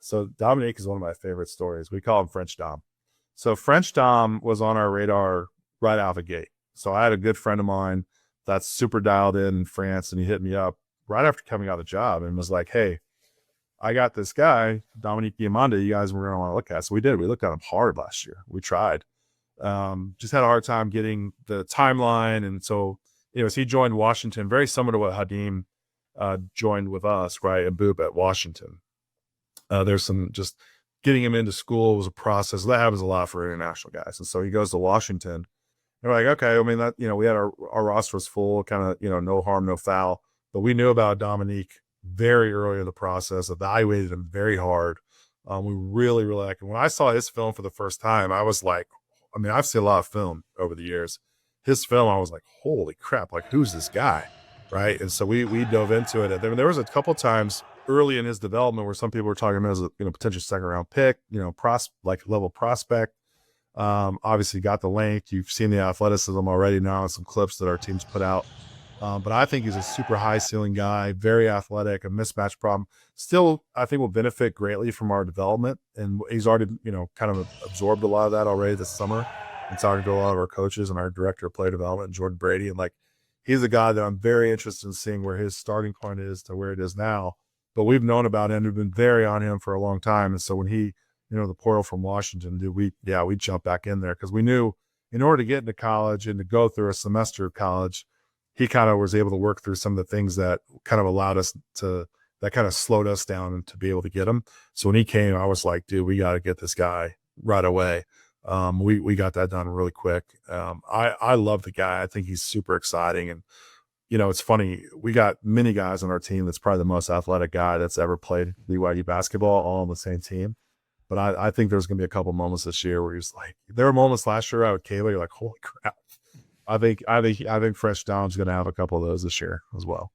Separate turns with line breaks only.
So Dominique is one of my favorite stories. We call him French Dom. So French Dom was on our radar right out of the gate. So I had a good friend of mine that's super dialed in France, and he hit me up right after coming out of the job and was like, "Hey, I got this guy, Dominique Diomande. You guys were going to want to look at." So we did. We looked at him hard last year. We tried. Just had a hard time getting the timeline. And so, he joined Washington, very similar to what Hadim joined with us, right? And Boop at Washington. There's some just getting him into school was a process. That happens a lot for international guys. And so he goes to Washington. And we're like, okay, I mean, that, we had our roster was full, kind of, no harm, no foul. But we knew about Dominique very early in the process, evaluated him very hard. We really, really like him. When I saw his film for the first time, I was like, I've seen a lot of film over the years. His film, I was like, holy crap, like, who's this guy? Right. And so we dove into it. And there was a couple times early in his development where some people were talking about as a potential second round pick, level prospect. Obviously got the length. You've seen the athleticism already now in some clips that our teams put out. But I think he's a super high ceiling guy, very athletic, a mismatch problem. Still, I think will benefit greatly from our development. And he's already, kind of absorbed a lot of that already this summer. And talking to a lot of our coaches and our director of player development, Jordan Brady. And he's a guy that I'm very interested in seeing where his starting point is to where it is now. But we've known about him. We've been very on him for a long time. And so when he, the portal from Washington, we jumped back in there because we knew in order to get into college and to go through a semester of college, he kind of was able to work through some of the things that kind of allowed us that kind of slowed us down and to be able to get him. So when he came, I was like, dude, we got to get this guy right away. We got that done really quick. I love the guy. I think he's super exciting. And, it's funny. We got many guys on our team that's probably the most athletic guy that's ever played BYU basketball, all on the same team. But I think there's going to be a couple moments this year where he's like, there were moments last year out with Kayla. You're like, holy crap. I think Fresh Dom's going to have a couple of those this year as well.